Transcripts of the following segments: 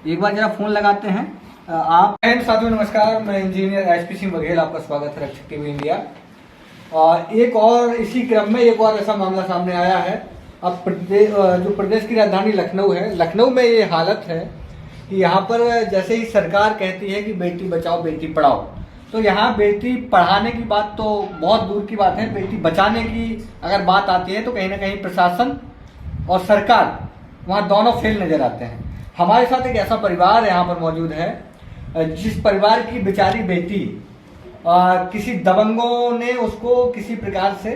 एक बार जरा फोन लगाते हैं। आप साथियों नमस्कार, मैं इंजीनियर एचपी सिंह बघेल, आपका स्वागत है रक्षक टीवी इंडिया। एक और इसी क्रम में एक और ऐसा मामला सामने आया है। अब जो प्रदेश की राजधानी लखनऊ है, लखनऊ में ये हालत है कि यहाँ पर जैसे ही सरकार कहती है कि बेटी बचाओ बेटी पढ़ाओ, तो यहाँ बेटी पढ़ाने की बात तो बहुत दूर की बात है, बेटी बचाने की अगर बात आती है तो कहीं ना कहीं प्रशासन और सरकार वहाँ दोनों फेल नजर आते हैं। हमारे साथ एक ऐसा परिवार यहाँ पर मौजूद है जिस परिवार की बेचारी बेटी किसी दबंगों ने उसको किसी प्रकार से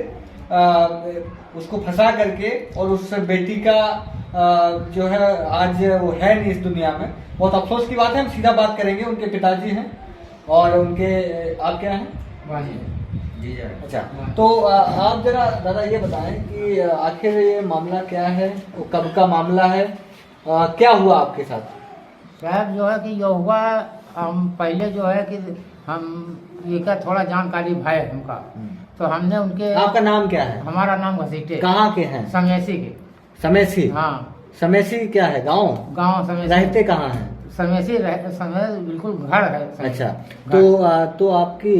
उसको फंसा करके और उस बेटी का जो है आज वो है नहीं इस दुनिया में। बहुत अफसोस की बात है। हम सीधा बात करेंगे, उनके पिताजी हैं और उनके आप क्या हैं? जी अच्छा, तो आप जरा दादा ये बताएं कि आखिर ये मामला क्या है, वो कब का मामला है, क्या हुआ आपके साथ? साहब जो है कि ये हुआ, हम पहले जो है कि हम ये का थोड़ा जानकारी भाई हमका, तो हमने उनके। आपका नाम क्या है? हमारा नाम घसीटे। कहाँ के हैं? समेसी के। समेसी? हाँ। समेसी क्या है? गांव? गांव समेसी। रहते कहाँ हैं? समेसी बिल्कुल घर है। अच्छा, तो आपकी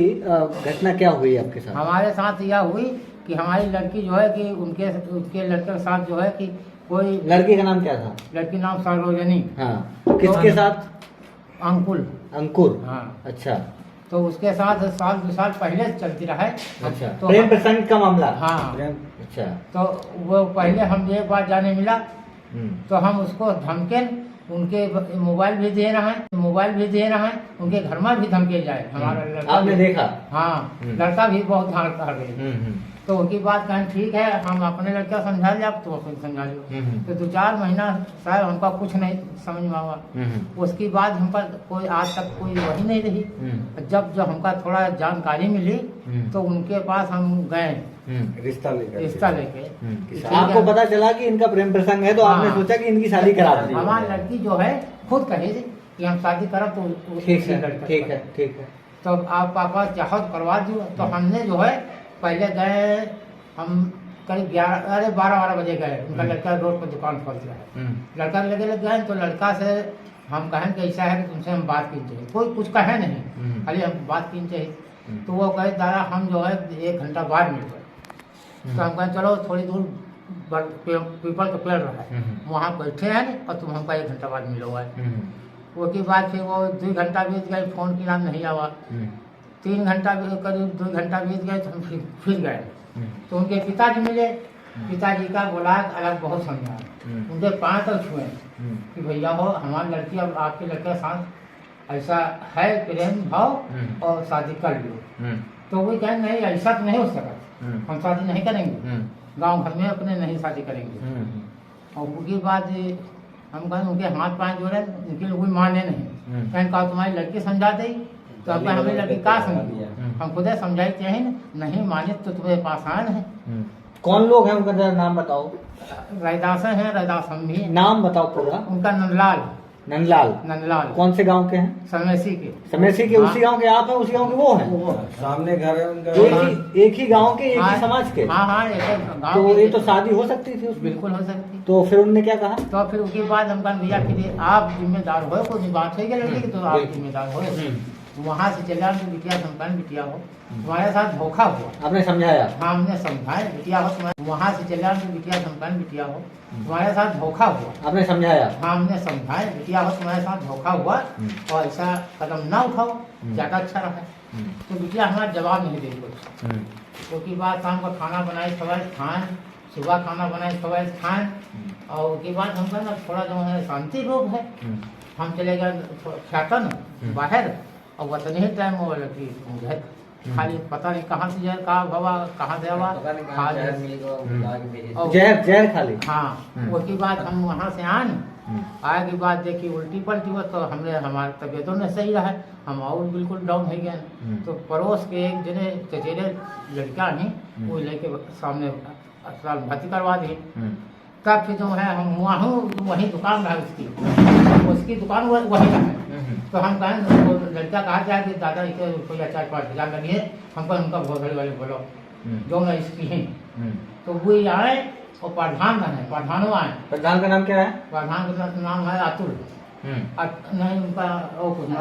घटना क्या हुई आपके साथ? हमारे साथ यह हुई कि हमारी लड़की जो है कि उनके लड़के के साथ जो है कि कोई। लड़की का नाम क्या था? लड़की नाम सरोजनी। हाँ, किसके साथ? अंकुर। अंकुर? हाँ। अच्छा, तो उसके साथ साल 2 साल पहले चलती रहा है। अच्छा, तो प्रेम प्रसंग का मामला? हाँ। अच्छा, तो वो पहले हम एक बार जाने मिला, तो हम उसको धमके, उनके मोबाइल भी दे रहे हैं, उनके घर में भी धमके जाए। हमारा लड़का आपने देखा? हाँ, लड़का भी बहुत धार कर गए। तो उनकी बात कहें ठीक है, हम अपने लड़का समझा लिया, तो अपने समझा लियो। तो 2-4 महीना शायद हमका कुछ नहीं समझ में आवा। उसके बाद हम पर कोई आज तक कोई वही नहीं रही। जब हमका थोड़ा जानकारी मिली तो उनके पास हम गए रिश्ता लेके। आपको पता चला कि इनका प्रेम प्रसंग है, तो आपने सोचा कि इनकी शादी करा दी। हमारी लड़की जो है खुद कही कि हम शादी करब, तो ठीक है। तो आप पापा चाहो तो करवा दियो। तो हमने जो है पहले गए, हम करीब 12 बजे गए। उनका लड़का रोड पर दुकान खोल दिया है। लड़का लगे गए, तो लड़का से हम कहें कि ऐसा है कि तुमसे हम बात की चाहिए। कोई कुछ कहे नहीं, खाली हम बात की चाहिए। तो वो कहे दादा हम जो है 1 घंटा बाद मिल गए। तो हम कहें चलो थोड़ी दूर पीपल का पेड़ रहा है, वहाँ बैठे हैं और तुम हमका 1 घंटा बाद मिलोगे। उसके बाद फिर वो 2 घंटा बीत गए, फोन की नाम नहीं आवा। 3 घंटा करीब 2 घंटा बीत गए, तो हम फिर गए। तो उनके पिताजी मिले। पिताजी का बोला अलग बहुत समझा, उनके 5 तक छुए कि भैया हो हमारी लड़की अब आपके लड़के के साथ ऐसा है प्रेम भाव और शादी कर लियो। तो वो कहें नहीं ऐसा तो नहीं हो सकता, हम शादी नहीं करेंगे, गांव घर में अपने नहीं शादी करेंगे। और उसके बाद हम कहें उनके हाथ पाँव जोड़े, उनके लोग माने नहीं। कहें कहा तुम्हारी लड़की समझा दी, तो अब हमें लड़की कहा समझ, हम खुद समझाई चाहिए नहीं माने तो तुम्हें पास आन है। कौन लोग हैं उनका जरा नाम बताओ। रैदास हैं, रैदास हम भी। नाम बताओ पूरा। उनका नंदलाल। कौन से गांव के हैं? समेसी के। उसी गांव के आप हैं, उसी गांव के वो हैं? सामने घर है उनका। एक ही गांव के, एक ही समाज के? हाँ, एक गांव। तो ये तो शादी हो सकती थी उसमें? बिल्कुल हो सकती। तो फिर उन्होंने क्या कहा? तो फिर उसके बाद हम कहा भैया फिर आप जिम्मेदार हो, कोई बात है लड़की की, तो आप जिम्मेदार हो। वहाँ से चला बिटिया समझान, बिटिया हो तुम्हारे साथ धोखा हुआ। आपने समझाया? हाँ, हमने समझाया बिटिया हो तुम्हारे। वहाँ से चला बिटिया समझान, बिटिया हो तुम्हारे साथ धोखा हुआ। आपने समझाया? हाँ, हमने समझाया बिटिया हो तुम्हारे साथ धोखा हुआ और ऐसा कदम ना उठाओ, ज्यादा अच्छा रहा। तो बिटिया हमारा जवाब नहीं दे कुछ। उसके बाद शाम को खाना बनाए सवाल खान, सुबह खाना बनाए सवाल खान। और उसके बाद हम कहना थोड़ा जो है शांति रूप है, हम चले गए ख्यातन बाहर। और वतन ही टाइम वो लड़की घर खाली पता नहीं कहाँ से जहर कहाँ से आवा जहर खाली। हाँ, उसके बाद हम वहाँ से आए के बाद देखी उल्टी पलटी हुआ, तो हमने हमारे तबीयतों में सही रहा, हम और बिल्कुल डाउन हो गए। तो पड़ोस के एक जने चचेरे लड़का ही वो लेके सामने अस्पताल भर्ती करवा दी। तब फिर जो है हम वहीं दुकान रहा उसकी दुकान वहीं रहा। तो हम कहें लड़का कहा जाए कि दादा इसे कोई 4-5 हज़ार लगी है, हमको उनका भोसड़ी वाले बोलो जो मैं इसकी हैं। तो वो आए और प्रधान आए। प्रधान का नाम क्या है? प्रधान का नाम है अतुल। नहीं उनका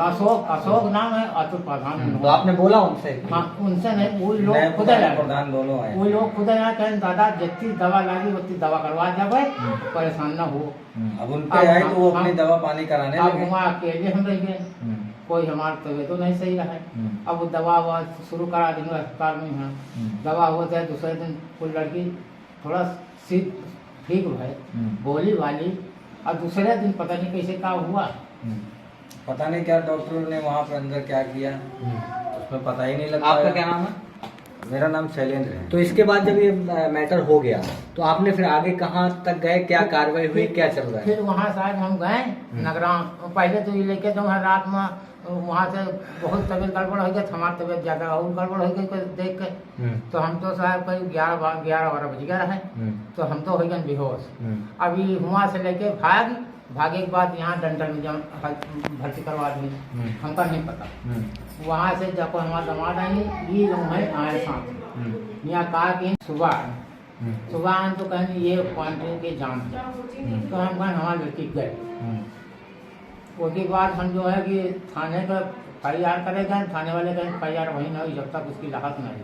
अशोक अशोक नाम है, अतुल प्रधान। तो आपने बोला उनसे? हाँ, उनसे नहीं, वो लोग खुद प्रधान दोनों आए। वो लोग खुद यहाँ कहें दादा जितनी दवा लागी उतनी दवा करवा जावे, परेशान ना हो। अब उनके आए तो वो अपनी दवा पानी कराने अब लगे। वहाँ अकेले हम रह गए, कोई हमारा तबीयत तो नहीं सही रहा है। अब वो दवा ववा शुरू करा देंगे अस्पताल में। यहाँ दवा होता है, दूसरे दिन कोई लड़की थोड़ा ठीक है, बोली वाली, और दूसरे दिन पता नहीं कैसे क्या हुआ। पता नहीं क्या डॉक्टर ने वहाँ पर अंदर क्या किया, उसमें पता ही नहीं लगता। आपका क्या नाम है? मेरा नाम शैलेंद्र है। तो इसके बाद जब ये मैटर हो गया तो आपने फिर आगे कहाँ तक गए, क्या कार्रवाई हुई, क्या चल रहा है? फिर वहाँ शायद हम गए नगराम, पहले तो ये लेके जो है रात में वहाँ से बहुत तबीयत गड़बड़ हो गई, हमारी तबीयत ज्यादा और गड़बड़ हो गई देख के। तो हम तो शायद करीब 11-12 बज गया है, तो हम तो हो गए बेहोश। अभी वहाँ से लेके भागे के बाद यहाँ डंडल में भर्ती करवा दी, हमका नहीं पता। वहाँ से जब हमारा दामाद आएंगे, ये लोग हैं आए साथ, यहाँ कहा कि सुबह आए तो कहें ये क्वांटिटी के जान है, तो हम कहें हमारे लड़की गए। उसके बाद हम जो है कि थाने का FIR करेगा, थाने वाले का FIR वही ना हुई जब तक उसकी लाहत नहीं।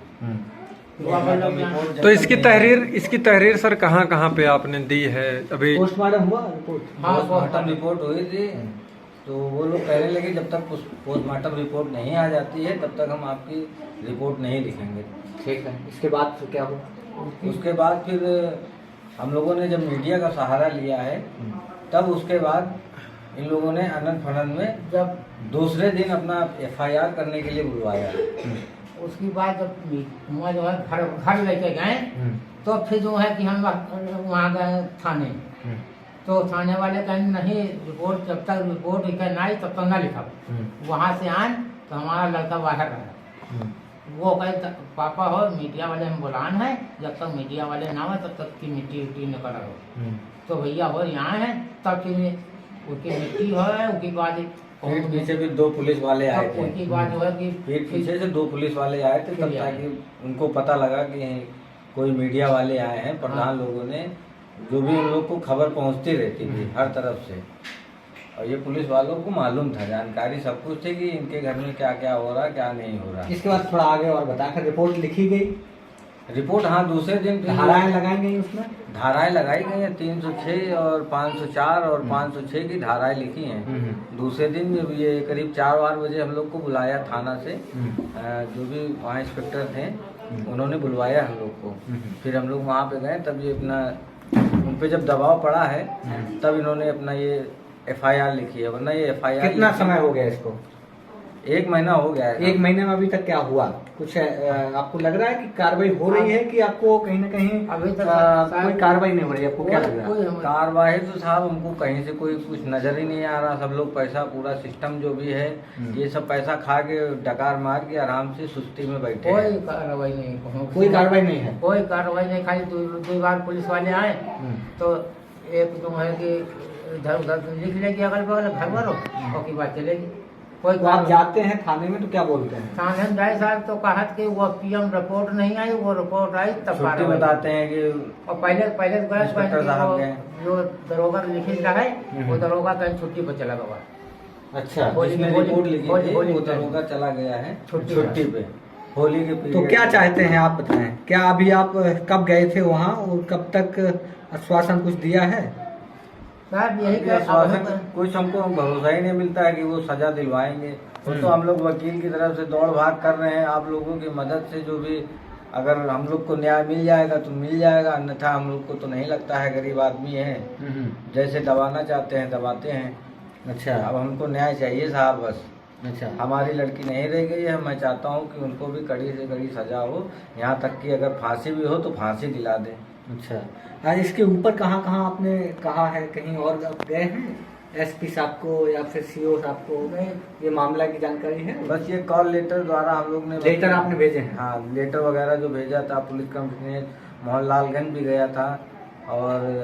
तो इसकी तहरीर सर कहाँ कहाँ पे आपने दी है अभी? पोस्टमार्टम हुआ रिपोर्ट? हाँ, पोस्टमार्टम रिपोर्ट हुई थी, तो वो लोग कहने लगे जब तक पोस्टमार्टम रिपोर्ट नहीं आ जाती है तब तक हम आपकी रिपोर्ट नहीं लिखेंगे। ठीक है, इसके बाद फिर क्या हुआ? उसके बाद फिर हम लोगों ने जब मीडिया का सहारा लिया है, तब उसके बाद इन लोगों ने अनंत फनन में जब दूसरे दिन अपना FIR करने के लिए बुलवाया। उसके बाद जब वहाँ जो है घर लेके गए, तो फिर जो है कि हम वहाँ गए थाने, तो थाने वाले कहें नहीं रिपोर्ट जब तक रिपोर्ट लिखा नहीं तब तक ना लिखा। वहाँ से आए तो हमारा लड़का बाहर रहा, वो कहे पापा हो मीडिया वाले हम बुलान है, जब तक मीडिया वाले ना आए तब तक की मिट्टी उट्टी न करो। तो भैया हो यहाँ है, तब फिर उसकी मिट्टी हो, उसके बाद पीठ पीछे भी 2 पुलिस वाले आए थे। उसके बाद जो है कि पीठ पीछे से 2 पुलिस वाले आए थे, तब ताकि उनको पता लगा कि कोई मीडिया वाले आए हैं। प्रधान लोगों ने जो भी उन लोग को खबर पहुंचती रहती थी हर तरफ से, और ये पुलिस वालों को मालूम था, जानकारी सब कुछ थी कि इनके घर में क्या क्या हो रहा क्या नहीं हो रहा। इसके बाद थोड़ा आगे और बताकर रिपोर्ट लिखी गई? रिपोर्ट हाँ दूसरे दिन धाराएं लगाई गई, उसमें धाराएं लगाई गई हैं, 306 और 504 और 506 की धाराएं लिखी हैं। दूसरे दिन ये करीब 4 बजे हम लोग को बुलाया थाना से, जो भी वहाँ इंस्पेक्टर थे उन्होंने बुलवाया हम लोग को। फिर हम लोग वहाँ पे गए, तब ये अपना उन पे जब दबाव पड़ा है तब इन्होंने अपना ये FIR लिखी है, वरना ये FIR कितना समय हो गया इसको? 1 महीना हो गया है। 1 महीने में अभी तक क्या हुआ? कुछ आपको लग रहा है कि कार्रवाई हो रही है कि आपको कहीं ना कहीं अभी तक कोई कार्रवाई नहीं हो रही? आपको क्या लग रहा है? कार्रवाई तो साहब हमको कहीं से कोई कुछ नजर ही नहीं आ रहा। सब लोग पैसा, पूरा सिस्टम जो भी है ये सब पैसा खा के डकार मार के आराम से सुस्ती में बैठे हैं। कोई कार्रवाई नहीं, कोई कार्रवाई नहीं है? कोई कार्रवाई नहीं, खाली 2 बार पुलिस वाले आए तो एक जो है कि इधर उधर लिख लेगी अगल बगल घर वालों, और की बात चलेगी। कोई तो आप जाते हैं थाने में तो क्या बोलते हैं? थाने में जाए साहब तो कहा कि वो PM रिपोर्ट नहीं आई, वो रिपोर्ट आई तब छुट्टी बताते हैं कि और पहले इंस्पेक्टर साहब गए, जो दरोगा लिखी रहा है वो दरोगा कहीं छुट्टी पर चला गया। अच्छा, जिसने रिपोर्ट लिखी थी वो दरोगा चला गया है छुट्टी पे, होली के पीरियड। तो क्या चाहते हैं आप बताएं? क्या अभी आप कब गए थे वहाँ और कब तक आश्वासन कुछ दिया है? साहब यही आश्वासन कुछ हमको भरोसा ही नहीं मिलता है कि वो सजा दिलवाएंगे। वो तो हम लोग वकील की तरफ से दौड़ भाग कर रहे हैं, आप लोगों की मदद से जो भी अगर हम लोग को न्याय मिल जाएगा तो मिल जाएगा, अन्यथा हम लोग को तो नहीं लगता है, गरीब आदमी है, जैसे दबाना चाहते हैं दबाते हैं। अच्छा, अब हमको न्याय चाहिए साहब बस। अच्छा, हमारी लड़की नहीं रह गई है, मैं चाहता हूँ कि उनको भी कड़ी से कड़ी सजा हो, यहाँ तक कि अगर फांसी भी हो तो फांसी दिला दें। अच्छा, आज इसके ऊपर कहाँ कहाँ आपने कहा है, कहीं और गए हैं SP साहब को या फिर CO साहब को ये मामला की जानकारी है? बस ये कॉल लेटर द्वारा हम लोग ने लेटर आपने भेजे हैं? हाँ, लेटर वगैरह जो भेजा था पुलिस कमिश्नरेट मोहनलालगंज भी गया था और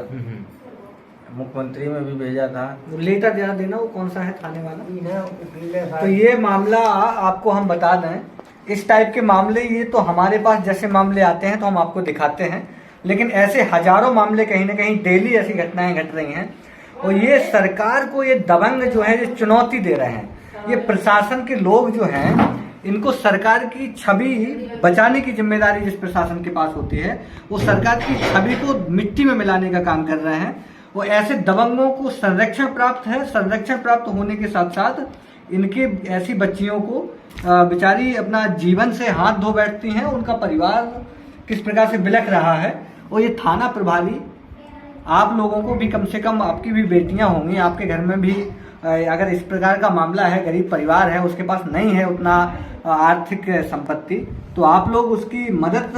मुख्यमंत्री में भी भेजा था। लेटर जरा देना, वो कौन सा है थाने वाला? तो तो ये मामला आपको हम बता दें, इस टाइप के मामले ये तो हमारे पास जैसे मामले आते हैं तो हम आपको दिखाते हैं, लेकिन ऐसे हजारों मामले कहीं ना कहीं डेली ऐसी घटनाएं घट रही हैं। और ये सरकार को ये दबंग जो है ये चुनौती दे रहे हैं। ये प्रशासन के लोग जो हैं इनको सरकार की छवि बचाने की जिम्मेदारी जिस प्रशासन के पास होती है वो सरकार की छवि को मिट्टी में मिलाने का काम कर रहे हैं। वो ऐसे दबंगों को संरक्षण प्राप्त है। संरक्षण प्राप्त होने के साथ साथ इनके ऐसी बच्चियों को बेचारी अपना जीवन से हाथ धो बैठती हैं। उनका परिवार किस प्रकार से बिलख रहा है। और ये थाना प्रभारी, आप लोगों को भी कम से कम, आपकी भी बेटियां होंगी, आपके घर में भी अगर इस प्रकार का मामला है, गरीब परिवार है, उसके पास नहीं है उतना आर्थिक संपत्ति, तो आप लोग उसकी मदद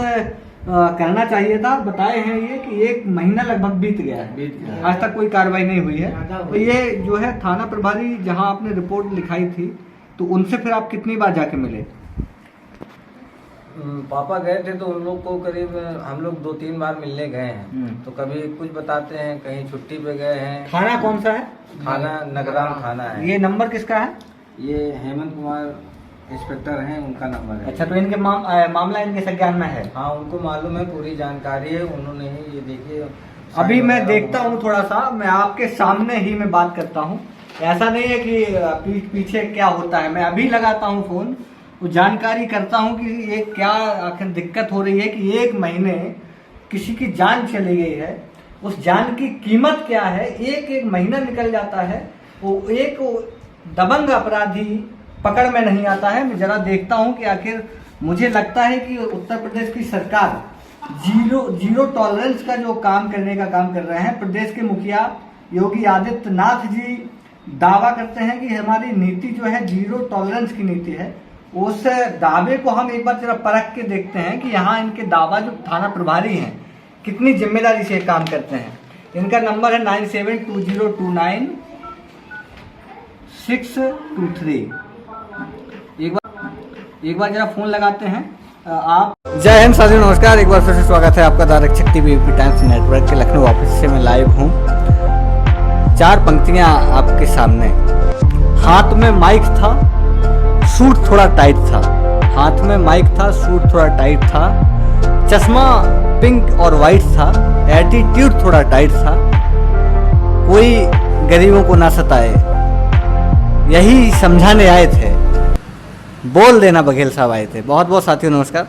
करना चाहिए था। बताए हैं ये कि 1 महीना लगभग बीत गया है, आज तक कोई कार्रवाई नहीं हुई है। तो ये जो है थाना प्रभारी जहां आपने रिपोर्ट लिखाई थी तो उनसे फिर आप कितनी बार जाके मिले? पापा गए थे तो उन लोग को करीब हम लोग 2-3 बार मिलने गए हैं। तो कभी कुछ बताते हैं, कहीं छुट्टी पे गए हैं। थाना कौन सा है? थाना नगराम थाना है। ये नंबर किसका है? ये हेमंत कुमार इंस्पेक्टर हैं, उनका नंबर है। अच्छा, तो इनके मामला इनके संज्ञान में है? हाँ, उनको मालूम है, पूरी जानकारी है, उन्होंने ही ये देखिए। अभी मैं देखता हूँ थोड़ा सा, मैं आपके सामने ही मैं बात करता हूँ। ऐसा नहीं है कि पीछे क्या होता है। मैं अभी लगाता हूँ फोन, वो जानकारी करता हूँ कि ये क्या आखिर दिक्कत हो रही है कि 1 महीने किसी की जान चली गई है। उस जान की कीमत क्या है? एक महीना निकल जाता है, वो एक दबंग अपराधी पकड़ में नहीं आता है। मैं जरा देखता हूँ कि आखिर, मुझे लगता है कि उत्तर प्रदेश की सरकार जीरो टॉलरेंस का जो काम करने का काम कर रहे हैं। प्रदेश के मुखिया योगी आदित्यनाथ जी दावा करते हैं कि हमारी नीति जो है जीरो टॉलरेंस की नीति है। उस दावे को हम एक बार जरा परख के देखते हैं कि यहाँ इनके दावा जो थाना प्रभारी हैं कितनी जिम्मेदारी से काम करते हैं। इनका नंबर है 972029 एक बार जरा फोन लगाते हैं आप। जय हिंद साथियों, नमस्कार। एक बार फिर से स्वागत है आपका द रक्षक टीवी यूपी टाइम्स नेटवर्क के लखनऊ ऑफिस से मैं लाइव हूँ। 4 पंक्तियाँ आपके सामने। हाथ में माइक था, सूट थोड़ा टाइट था। हाथ में माइक था, सूट थोड़ा टाइट था। चश्मा पिंक और वाइट था। एटीट्यूड थोड़ा टाइट था। कोई गरीबों को ना सताए, यही समझाने आए थे। बोल देना बघेल साहब आए थे। बहुत बहुत साथियों नमस्कार।